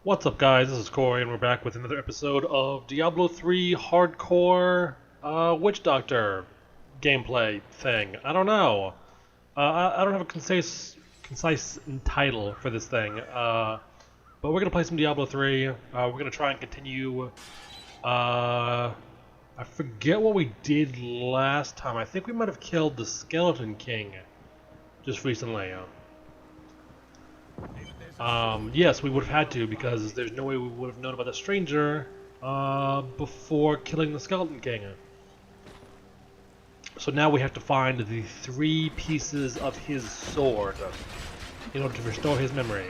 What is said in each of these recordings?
What's up, guys? This is Corey, and we're back with another episode of Diablo 3 Hardcore Witch Doctor gameplay thing. I don't know. I don't have a concise title for this thing, but we're gonna play some Diablo 3. We're gonna try and continue. I forget what we did last time. I think we might have killed the Skeleton King just recently. Yes, we would have had to, because there's no way we would have known about the stranger before killing the Skeleton King. So now we have to find the 3 pieces of his sword in order to restore his memory.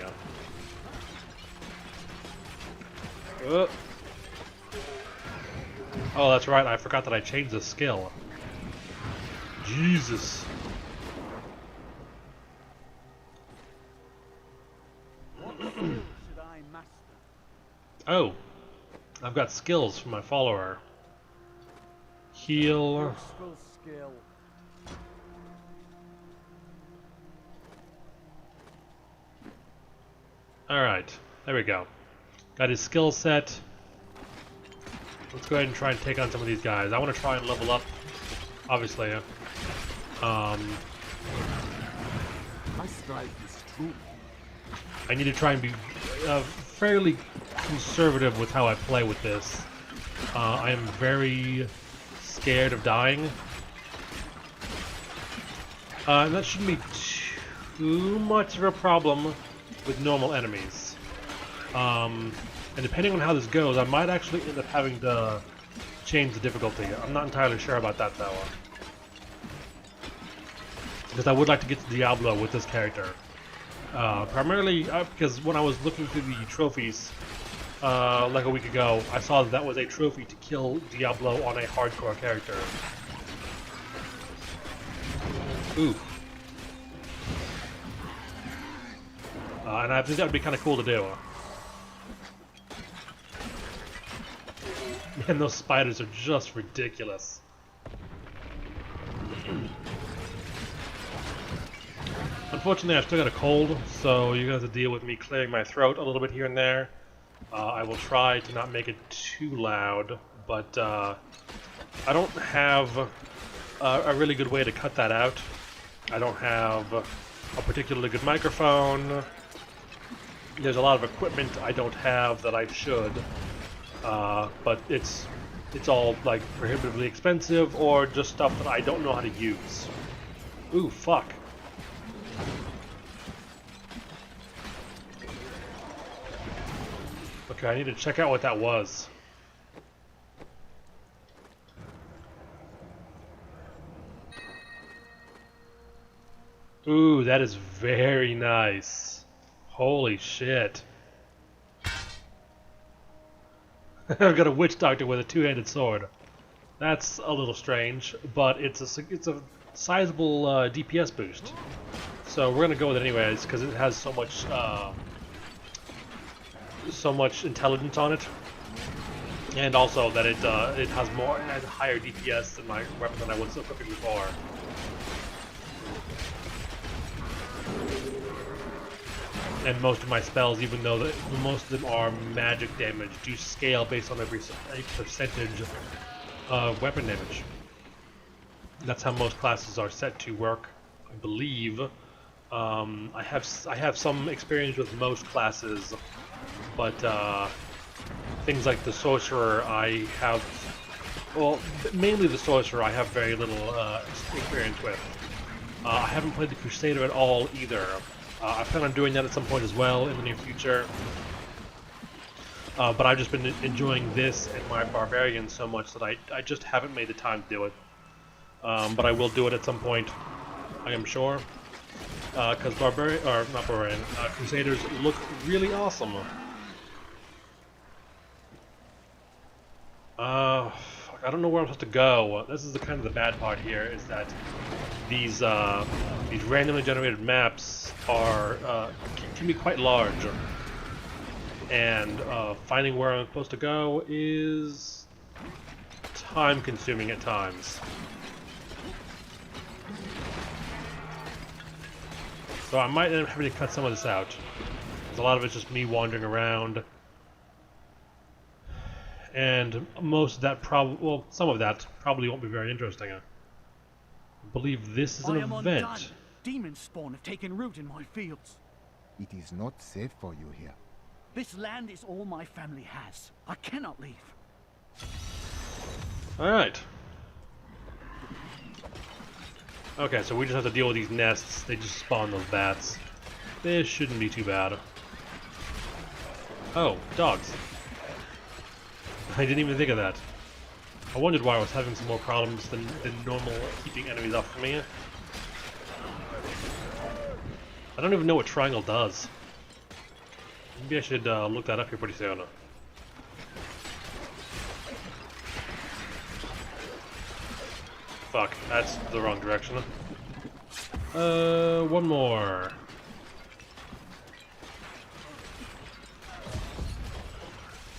Oh, that's right, I forgot that I changed the skill. Jesus. Oh, I've got skills for my follower. Heal. Alright, there we go. Got his skill set. Let's go ahead and try and take on some of these guys. I want to try and level up, obviously. My strife is true. I need to try and be fairly conservative with how I play with this. I am very scared of dying. And that shouldn't be too much of a problem with normal enemies. And depending on how this goes, I might actually end up having to change the difficulty. I'm not entirely sure about that, though. Because I would like to get to Diablo with this character. Primarily because when I was looking through the trophies like a week ago, I saw that was a trophy to kill Diablo on a hardcore character. Ooh. And I think that would be kind of cool to do. Man, those spiders are just ridiculous. Unfortunately, I've still got a cold, so you're going to have to deal with me clearing my throat a little bit here and there. I will try to not make it too loud, but I don't have a really good way to cut that out. I don't have a particularly good microphone. There's a lot of equipment I don't have that I should, but it's all like prohibitively expensive or just stuff that I don't know how to use. Ooh, fuck. Okay, I need to check out what that was. Ooh, that is very nice. Holy shit. I've got a witch doctor with a 2-handed sword. That's a little strange, but it's a sizable DPS boost. So we're gonna go with it anyways because it has so much intelligence on it, and also that it has higher DPS than my weapon than I was equipping before. And most of my spells, even though most of them are magic damage, do scale based on a percentage of weapon damage. That's how most classes are set to work, I believe. I have some experience with most classes, but things like the sorcerer, I have, well, mainly the sorcerer, I have very little experience with. I haven't played the Crusader at all either. I plan on doing that at some point as well in the near future. But I've just been enjoying this and my barbarian so much that I just haven't made the time to do it. But I will do it at some point, I am sure. Because Crusaders look really awesome. I don't know where I'm supposed to go. This is the kind of the bad part here, is that these randomly generated maps are can be quite large, and finding where I'm supposed to go is time-consuming at times. So I might end up having to cut some of this out. Because a lot of it's just me wandering around, and most of that well, some of that probably won't be very interesting. I believe this is an event. Undone. Demon spawn have taken root in my fields. It is not safe for you here. This land is all my family has. I cannot leave. Alright. Okay, so we just have to deal with these nests. They just spawn those bats. This shouldn't be too bad. Oh, dogs. I didn't even think of that. I wondered why I was having some more problems than normal keeping enemies off of me. I don't even know what triangle does. Maybe I should look that up here pretty soon. Fuck, that's the wrong direction. One more.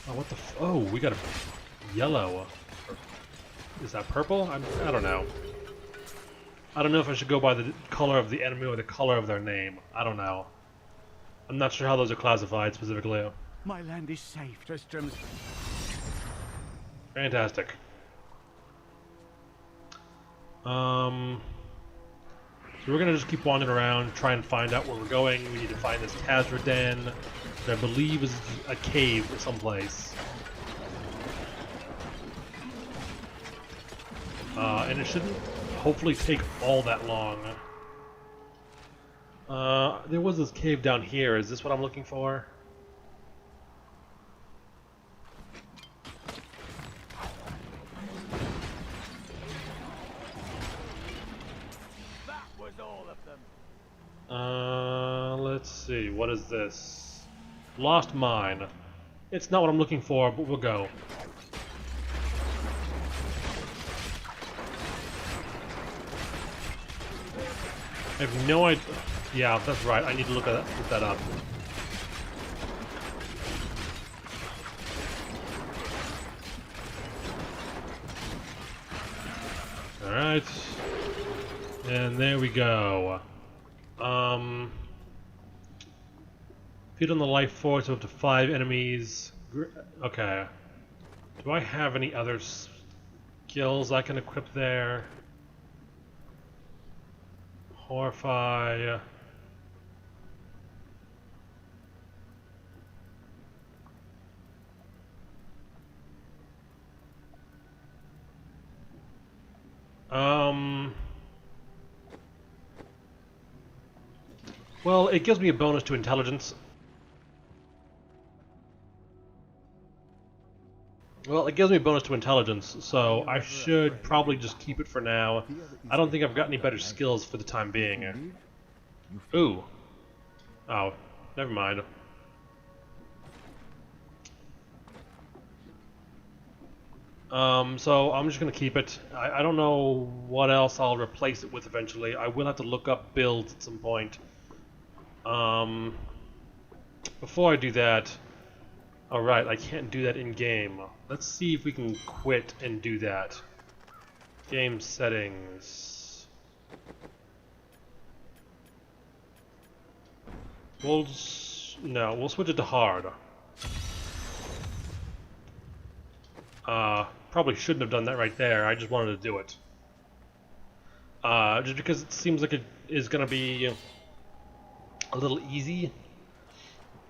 Oh, what the oh, we got a yellow. Is that purple? I don't know. I don't know if I should go by the color of the enemy or the color of their name. I don't know. I'm not sure how those are classified specifically. My land is safe, Tristram. Fantastic. So we're gonna just keep wandering around, try and find out where we're going. We need to find this Kazra den, that I believe is a cave someplace. And it shouldn't hopefully take all that long. There was this cave down here. Is this what I'm looking for? That was all of them. Let's see. What is this? Lost mine. It's not what I'm looking for, but we'll go. I have no idea. Yeah, that's right. I need to look that up. All right, and there we go. Feed on the life force of up to 5 enemies. Okay. Do I have any other skills I can equip there? Horrify. Well, it gives me a bonus to intelligence. Well, it gives me a bonus to intelligence, so I should probably just keep it for now. I don't think I've got any better skills for the time being. Ooh. Oh, never mind. So I'm just gonna keep it. I don't know what else I'll replace it with eventually. I will have to look up builds at some point. Before I do that, alright, I can't do that in game. Let's see if we can quit and do that. Game settings. We'll switch it to hard. Probably shouldn't have done that right there. I just wanted to do it. Just because it seems like it is gonna be a little easy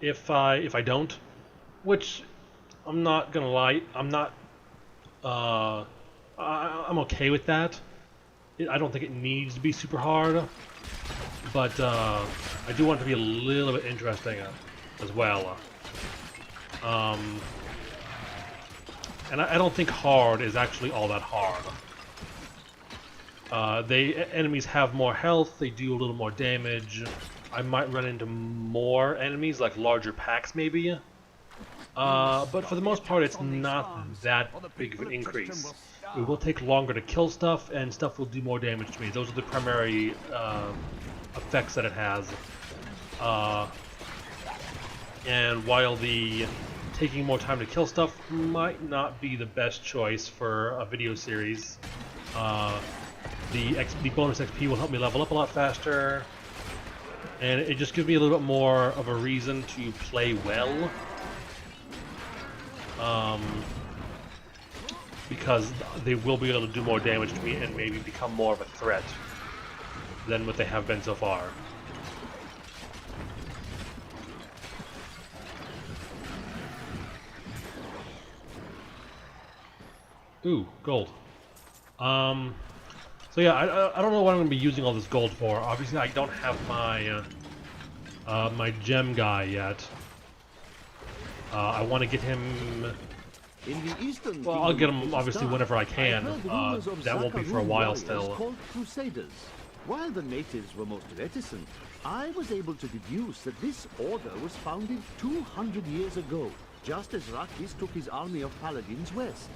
if I don't, which I'm not gonna lie, I'm not. I'm okay with that. I don't think it needs to be super hard, but I do want it to be a little bit interesting as well. And I don't think hard is actually all that hard. Enemies have more health, they do a little more damage. I might run into more enemies, like larger packs maybe. But for the most part, it's not that big of an increase. It will take longer to kill stuff, and stuff will do more damage to me. Those are the primary effects that it has. And while the taking more time to kill stuff might not be the best choice for a video series, the bonus XP will help me level up a lot faster, and it just gives me a little bit more of a reason to play well. because they will be able to do more damage to me and maybe become more of a threat than what they have been so far. Ooh, gold. So yeah, I don't know what I'm going to be using all this gold for. Obviously, I don't have my my gem guy yet. I want to get him. In the eastern Well, I'll get kingdom him of obviously Pakistan, whenever I I can. heard rumors of That won't be for a Zakaru while warriors still. called Crusaders. While the natives were most reticent, I was able to deduce that this order was founded 200 years ago, just as Rakis took his army of paladins west.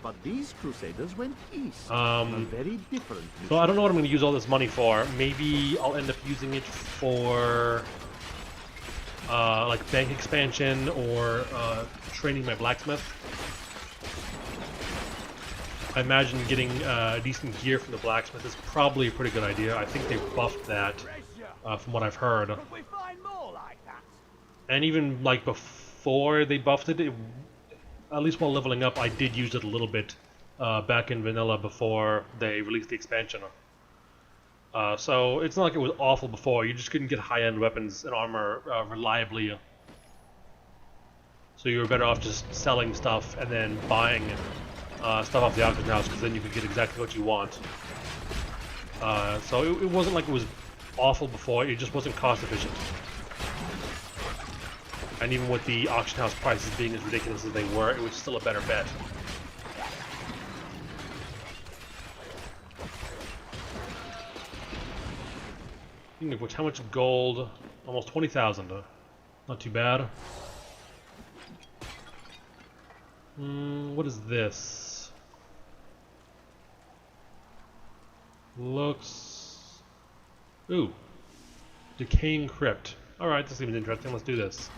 But these Crusaders went east on a very different mission. So I don't know what I'm going to use all this money for. Maybe I'll end up using it for like bank expansion or training my blacksmith. I imagine getting decent gear from the blacksmith is probably a pretty good idea. I think they buffed that from what I've heard. Could we find more like that? And even like before they buffed it, at least while leveling up, I did use it a little bit back in vanilla before they released the expansion. So it's not like it was awful before. You just couldn't get high-end weapons and armor reliably. So you were better off just selling stuff and then buying stuff off the auction house, because then you could get exactly what you want. So it wasn't like it was awful before. It just wasn't cost efficient. And even with the auction house prices being as ridiculous as they were, it was still a better bet. Speaking of which, how much gold? Almost 20,000. Not too bad. What is this? Looks... Ooh. Decaying Crypt. Alright, this seems interesting. Let's do this.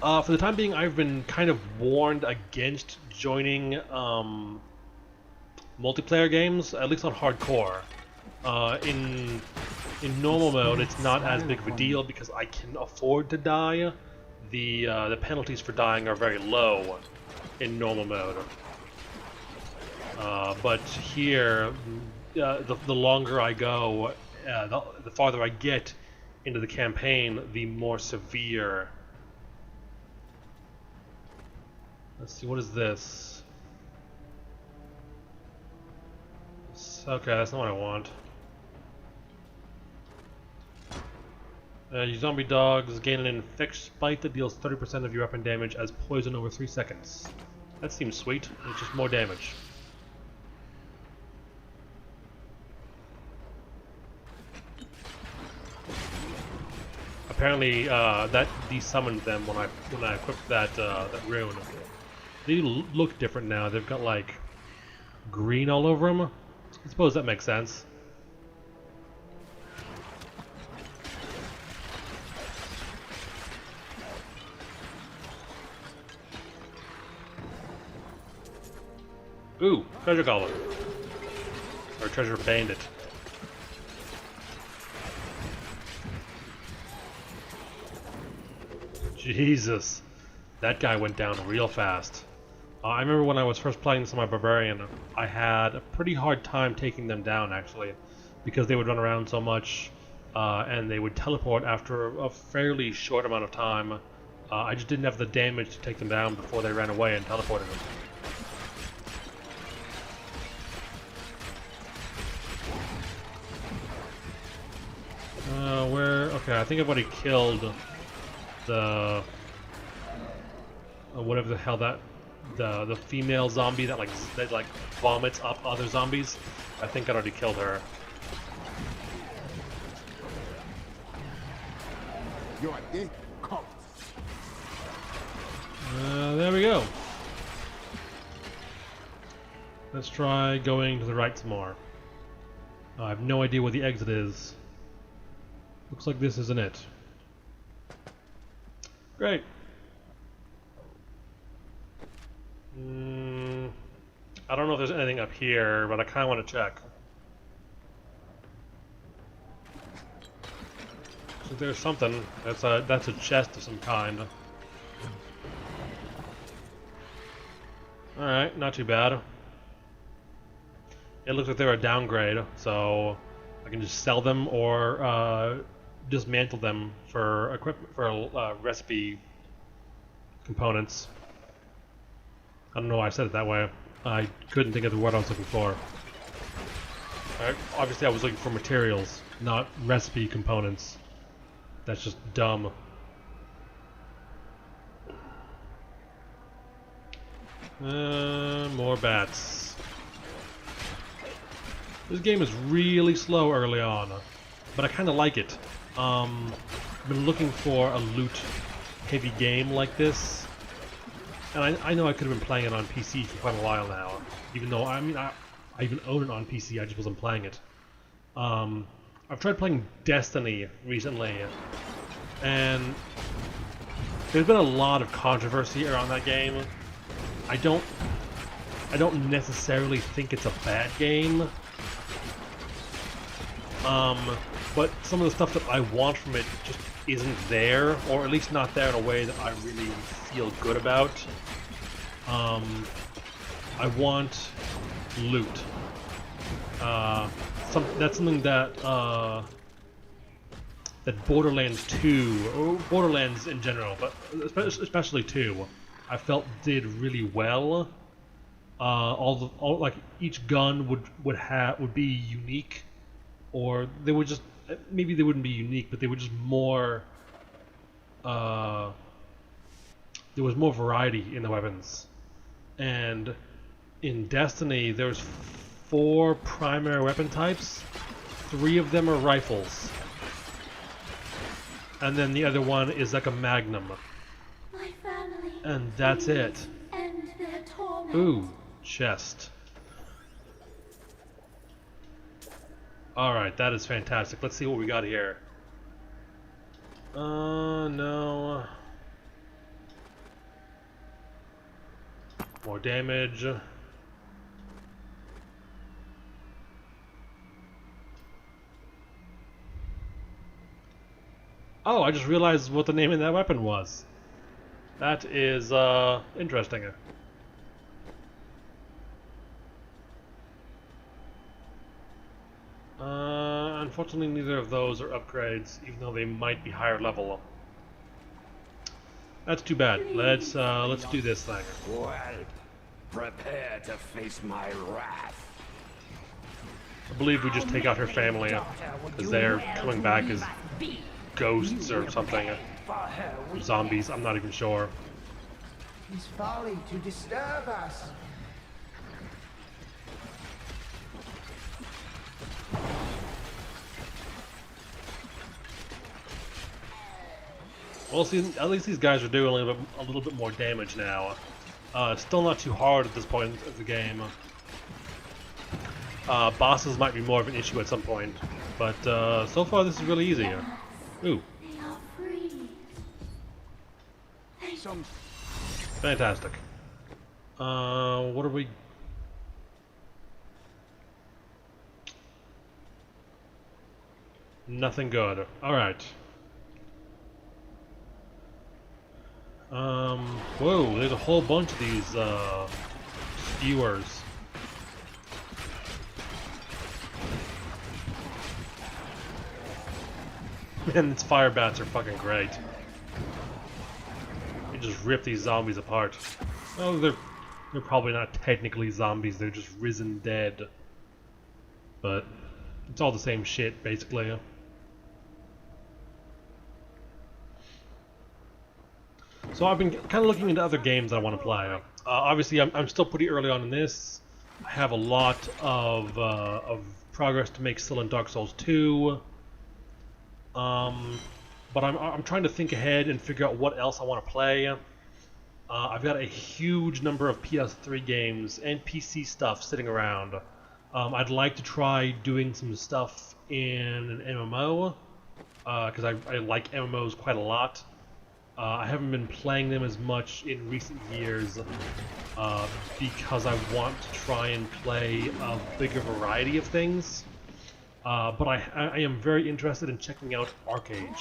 For the time being, I've been kind of warned against joining multiplayer games, at least on hardcore. In normal mode, it's not as big of a deal because I can afford to die. The penalties for dying are very low in normal mode. But here, the longer I go, the farther I get into the campaign, the more severe. Let's see, what is this? Okay, that's not what I want. You zombie dogs gain an infectious bite that deals 30% of your weapon damage as poison over 3 seconds. That seems sweet. It's just more damage. Apparently, that desummoned them when I equipped that that rune. They look different now. They've got like green all over them. I suppose that makes sense. Ooh, treasure goblin. Or treasure bandit. Jesus. That guy went down real fast. I remember when I was first playing this on my barbarian, I had a pretty hard time taking them down, actually, because they would run around so much, and they would teleport after a fairly short amount of time. I just didn't have the damage to take them down before they ran away and teleported them. Where? Okay, I think I've already killed the whatever the hell the female zombie that like vomits up other zombies. I think I already killed her. You are dead. Come. There we go. Let's try going to the right some more. I have no idea where the exit is. Looks like this isn't it. Great. I don't know if there's anything up here, but I kind of want to check. So there's something. That's a chest of some kind. Alright, not too bad. It looks like they're a downgrade, so I can just sell them or dismantle them for equipment for recipe components. I don't know why I said it that way. I couldn't think of the word I was looking for. Obviously, I was looking for materials, not recipe components. That's just dumb. More bats. This game is really slow early on, but I kind of like it. I've been looking for a loot-heavy game like this, and I know I could have been playing it on PC for quite a while now. Even though I even own it on PC, I just wasn't playing it. I've tried playing Destiny recently, and there's been a lot of controversy around that game. I don't necessarily think it's a bad game. But some of the stuff that I want from it just isn't there, or at least not there in a way that I really feel good about. I want loot. That's something that that Borderlands 2, or Borderlands in general, but especially 2, I felt did really well. Like each gun would be unique, or they would just maybe they wouldn't be unique, but they were just more. There was more variety in the weapons, and in Destiny there's 4 primary weapon types. 3 of them are rifles, and then the other one is like a magnum. My family. And that's it. End their torment. Ooh, chest. Alright, that is fantastic. Let's see what we got here. No. More damage. Oh, I just realized what the name of that weapon was. That is, interesting. Unfortunately, neither of those are upgrades, even though they might be higher level. That's too bad. Let's do this thing. Well, prepare to face my wrath. I believe we just take out her family, because they're coming back as ghosts or something. Or zombies, I'm not even sure. His folly to disturb us. Well, see, at least these guys are doing a little bit more damage now. Still not too hard at this point of the game. Bosses might be more of an issue at some point, but so far this is really easy. Ooh. They are free. Fantastic. What are we... Nothing good. Alright. Whoa, there's a whole bunch of these, skewers. Man, these fire bats are fucking great. They just rip these zombies apart. Oh, they're probably not technically zombies, they're just risen dead. But it's all the same shit, basically. So I've been kind of looking into other games that I want to play. Obviously, I'm still pretty early on in this. I have a lot of progress to make still in Dark Souls 2. But I'm trying to think ahead and figure out what else I want to play. I've got a huge number of PS3 games and PC stuff sitting around. I'd like to try doing some stuff in an MMO, because I like MMOs quite a lot. I haven't been playing them as much in recent years because I want to try and play a bigger variety of things. But I am very interested in checking out Arcade,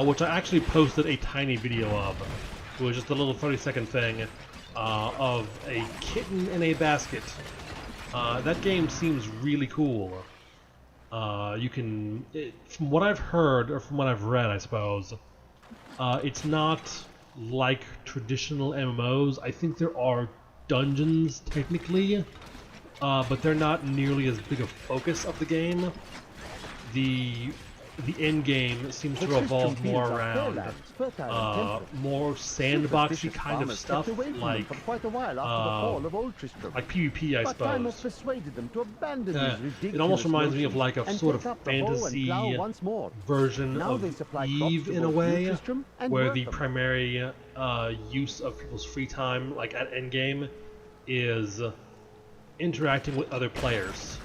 which I actually posted a tiny video of. It was just a little 30-second thing, of a kitten in a basket. That game seems really cool. From what I've heard, or from what I've read, I suppose, it's not like traditional MMOs. I think there are dungeons, technically, but they're not nearly as big a focus of the game. The end game seems to revolve more around more sandboxy kind of stuff, like PvP, I suppose. It almost reminds me of like a sort of fantasy version of Eve in a way, where the primary use of people's free time, like at endgame, is interacting with other players,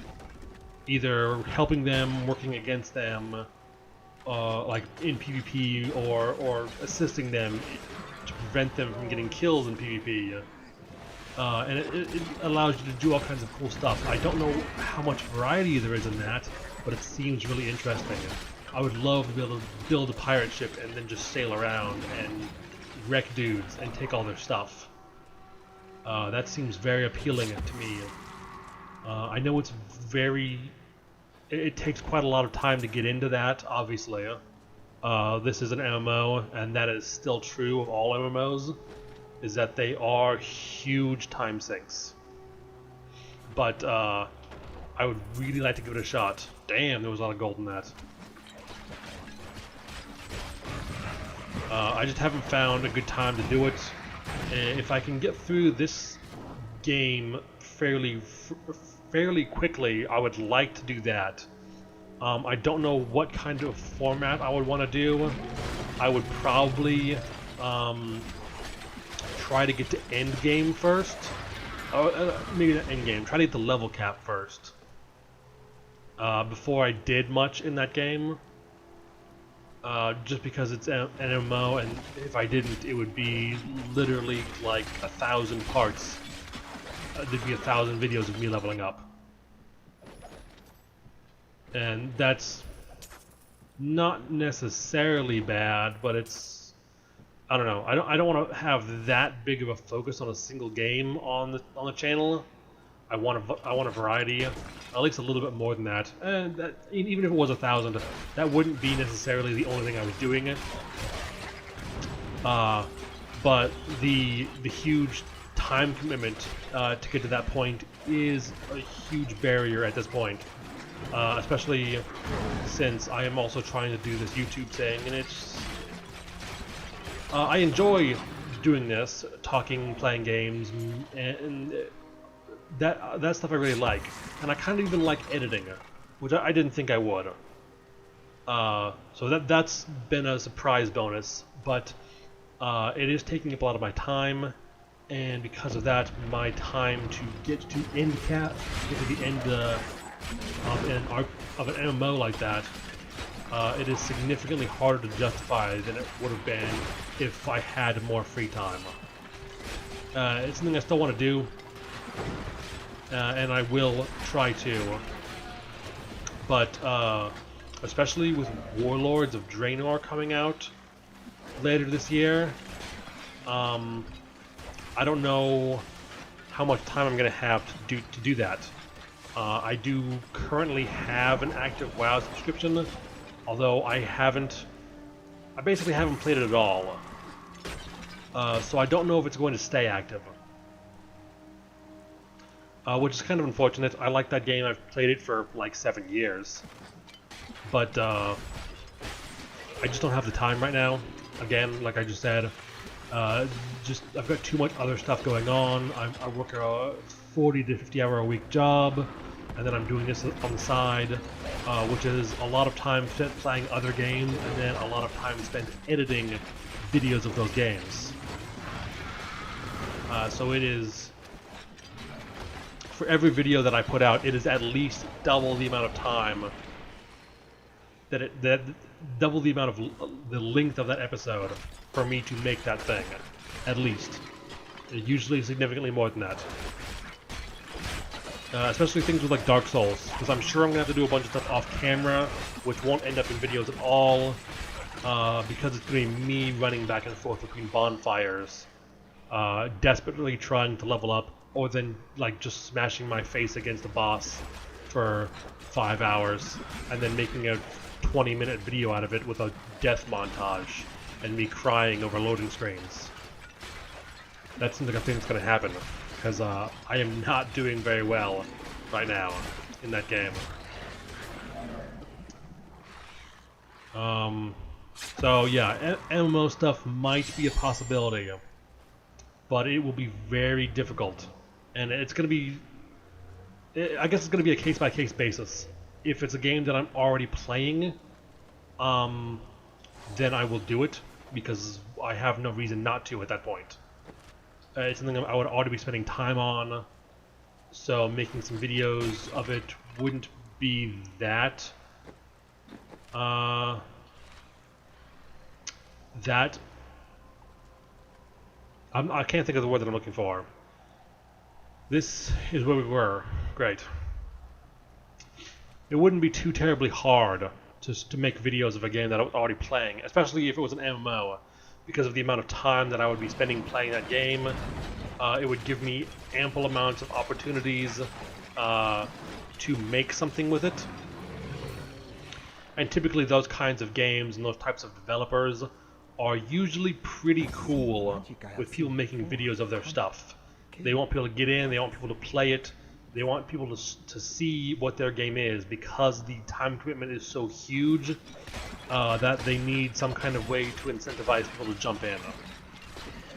either helping them, working against them, like in PvP, or assisting them to prevent them from getting kills in PvP. And it allows you to do all kinds of cool stuff. I don't know how much variety there is in that, but it seems really interesting. I would love to be able to build a pirate ship and then just sail around and wreck dudes and take all their stuff. That seems very appealing to me. I know it's it takes quite a lot of time to get into that, obviously. This is an MMO, and that is still true of all MMOs, is that they are huge time sinks. But I would really like to give it a shot. Damn, there was a lot of gold in that. I just haven't found a good time to do it. If I can get through this game fairly quickly, I would like to do that. I don't know what kind of format I would want to do. I would probably try to get to end game first. Maybe not end game. Try to get the level cap first. Before I did much in that game. Just because it's an MMO, and if I didn't, it would be literally like 1,000 parts. There'd be 1,000 videos of me leveling up. And that's not necessarily bad, but it's, I don't know. I don't want to have that big of a focus on a single game on the channel. I want a variety, at least a little bit more than that. And that, even if it was 1,000, that wouldn't be necessarily the only thing I was doing. But the huge time commitment to get to that point is a huge barrier at this point. Especially since I am also trying to do this YouTube thing, and I enjoy doing this, talking, playing games, and that stuff I really like. And I kind of even like editing, which I didn't think I would. So that's been a surprise bonus, but it is taking up a lot of my time, and because of that, my time to get to the end of an MMO like that, it is significantly harder to justify than it would have been if I had more free time. It's something I still want to do, and I will try to, but especially with Warlords of Draenor coming out later this year, I don't know how much time I'm going to have to do that. I do currently have an active WoW subscription, although I basically haven't played it at all. So I don't know if it's going to stay active. Which is kind of unfortunate. I like that game. I've played it for like 7 years. But I just don't have the time right now. Again, like I just said, I've got too much other stuff going on. I work a 40 to 50 hour a week job, and then I'm doing this on the side, which is a lot of time spent playing other games, and then a lot of time spent editing videos of those games. So it is, for every video that I put out, it is at least double the amount of time double the amount of the length of that episode for me to make that thing, at least. Usually significantly more than that. Especially things with like Dark Souls, because I'm sure I'm gonna have to do a bunch of stuff off camera, which won't end up in videos at all, because it's gonna be me running back and forth between bonfires desperately trying to level up, or then like just smashing my face against the boss for 5 hours, and then making a 20-minute video out of it with a death montage and me crying over loading screens. That seems like a thing that's going to happen, because I am not doing very well right now in that game. So yeah, MMO stuff might be a possibility, but it will be very difficult, and it's going to be, I guess it's going to be a case-by-case basis. If it's a game that I'm already playing, then I will do it, because I have no reason not to at that point. It's something I would already be spending time on, so making some videos of it wouldn't be that I can't think of the word that I'm looking for. This is where we were. Great. It wouldn't be too terribly hard to make videos of a game that I was already playing, especially if it was an MMO, because of the amount of time that I would be spending playing that game. It would give me ample amounts of opportunities to make something with it. And typically those kinds of games and those types of developers are usually pretty cool with people making videos of their stuff. They want people to get in, they want people to play it, they want people to see what their game is, because the time commitment is so huge that they need some kind of way to incentivize people to jump in.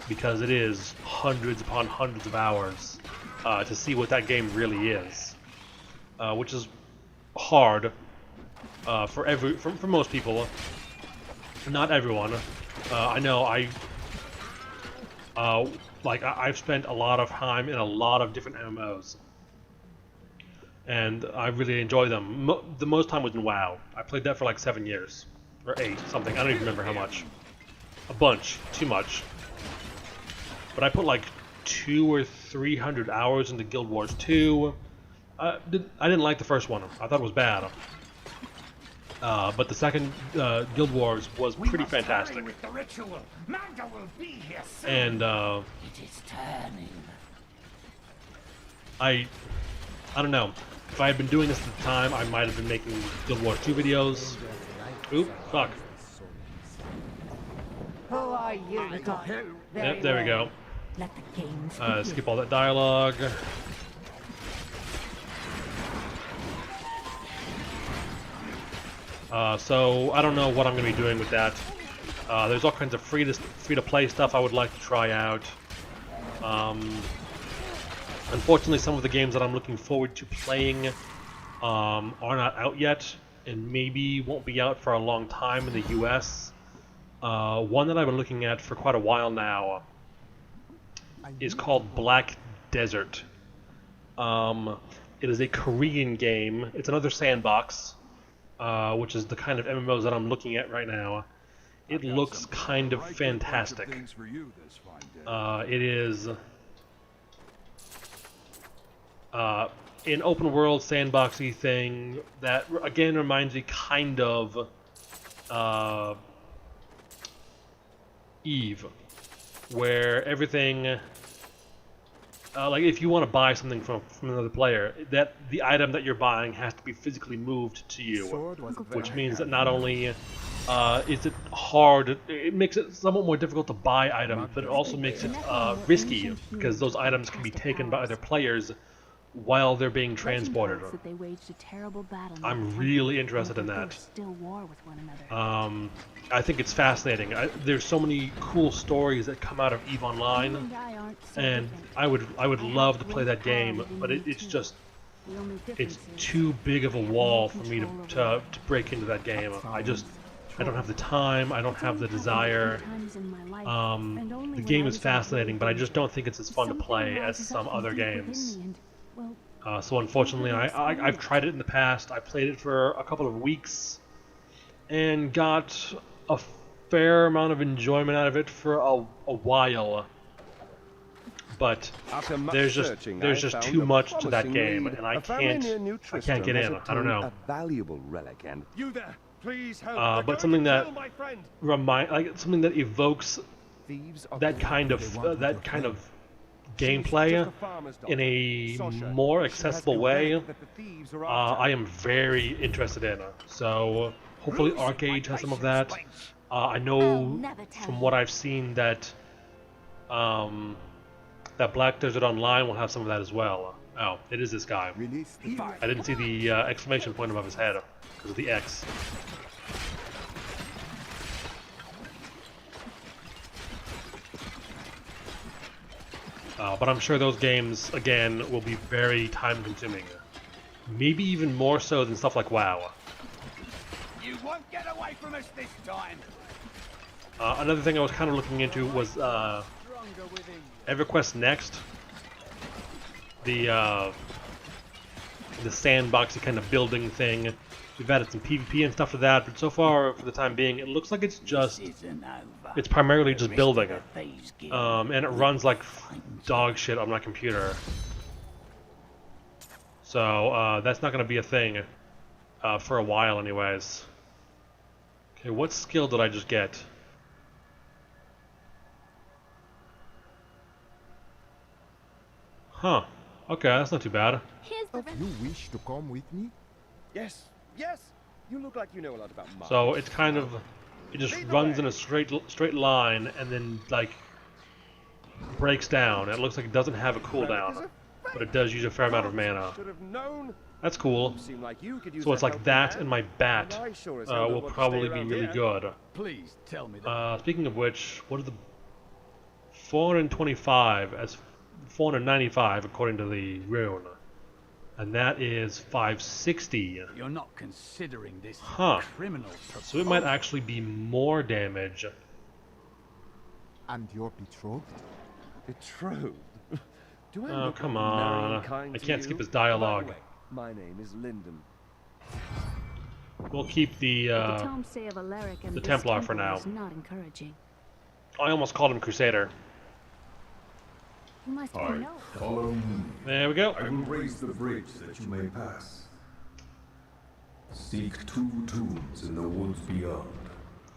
Because it is hundreds upon hundreds of hours to see what that game really is. Which is hard for most people. Not everyone. I know I've spent a lot of time in a lot of different MMOs, and I really enjoy them. The most time was in WoW. I played that for like 7 years, or 8, something. I don't even remember how much. A bunch, too much. But I put like 200 or 300 hours into Guild Wars 2. I didn't like the first one. I thought it was bad. But the second Guild Wars was pretty fantastic. With the ritual. Manga will be here soon. And It is turning. I don't know. If I had been doing this at the time, I might have been making Guild Wars 2 videos. Oop, fuck. Who are you, God? Yep, there we go. Let the games begin. Skip all that dialogue. So I don't know what I'm going to be doing with that. There's all kinds of free to play stuff I would like to try out. Unfortunately, some of the games that I'm looking forward to playing are not out yet, and maybe won't be out for a long time in the US. One that I've been looking at for quite a while now is called Black Desert. It is a Korean game. It's another sandbox, which is the kind of MMOs that I'm looking at right now. It looks kind of fantastic. It is an open world sandboxy thing that again reminds me kind of Eve, where everything like if you want to buy something from another player, that the item that you're buying has to be physically moved to you, which means that not only is it hard, it makes it somewhat more difficult to buy items, but it also makes it risky, because those items can be taken by other players while they're being transported. I'm really interested in that. I think it's fascinating. There's so many cool stories that come out of EVE Online, and I would love to play that game, but it's too big of a wall for me to break into that game. I don't have the time, I don't have the desire. The game is fascinating, but I just don't think it's as fun to play as some other games. So unfortunately, I've tried it in the past. I played it for a couple of weeks and got a fair amount of enjoyment out of it for a while. But there's just too much to that game, and I can't get in. I don't know. You there, please help. But something that something that evokes that kind of gameplay in a more accessible way, I am very interested in. So hopefully Arcade has some of that. I know from what I've seen that that Black Desert Online will have some of that as well. Oh, it is this guy. Release the fire. I didn't see the exclamation point above his head because of the X. But I'm sure those games, again, will be very time-consuming. Maybe even more so than stuff like WoW. You won't get away from us this time. Another thing I was kind of looking into was EverQuest Next. The sandboxy kind of building thing. We've added some PvP and stuff to that, but so far, for the time being, it looks like it's primarily just building. And it runs like dog shit on my computer. So, that's not going to be a thing for a while anyways. Okay, what skill did I just get? Huh. Okay, that's not too bad. You wish to come with me? Yes, yes. You look like you know a lot about mines. So it's kind of, it just runs in a straight line and then like breaks down. It looks like it doesn't have a cooldown, but it does use a fair amount of mana. Should have known. That's cool. Seem like you could use So it's a like helping that hand. and my bat I sure as hell don't will want to probably stay be around really here. good. Please tell me that. Speaking of which, what are the 425 as 495 according to the rune, and that is 560. You're not considering this criminal proposal. So it might actually be more damage. And your betrothed? Betrothed? Do I Oh, look come like on. marrying kind I to can't you? skip his By the dialogue. way, my name is Lyndon. We'll keep the Tomes say of Alaric and the this Templar for temple now. is not encouraging. I almost called him Crusader. You must I know. follow me. There we go. I will raise the bridge that you may pass. Seek 2 tombs in the woods beyond.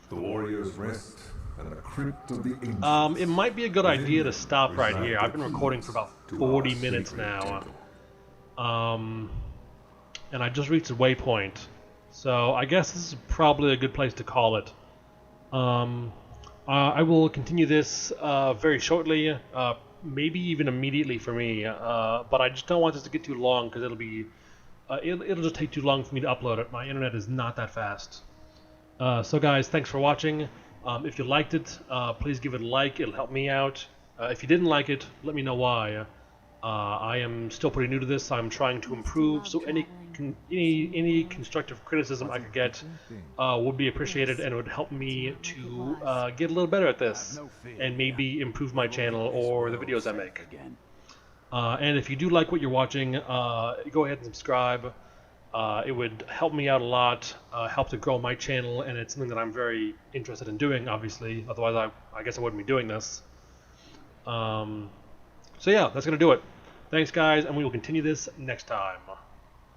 The warrior's rest and the crypt of the ancients. It might be a good idea to stop right here. I've been recording for about 40 minutes now. And I just reached a waypoint. So I guess this is probably a good place to call it. I will continue this very shortly, maybe even immediately for me, but I just don't want this to get too long because it'll be it'll just take too long for me to upload it. My internet is not that fast. So guys, thanks for watching. If you liked it, please give it a like. It'll help me out. If you didn't like it, let me know why. I am still pretty new to this. I'm trying to improve, so any constructive criticism I could get would be appreciated, and it would help me to get a little better at this, and maybe improve my channel or the videos I make. And if you do like what you're watching, go ahead and subscribe. It would help me out a lot, help to grow my channel, and it's something that I'm very interested in doing, obviously. Otherwise, I guess I wouldn't be doing this. So yeah, that's going to do it. Thanks, guys, and we will continue this next time.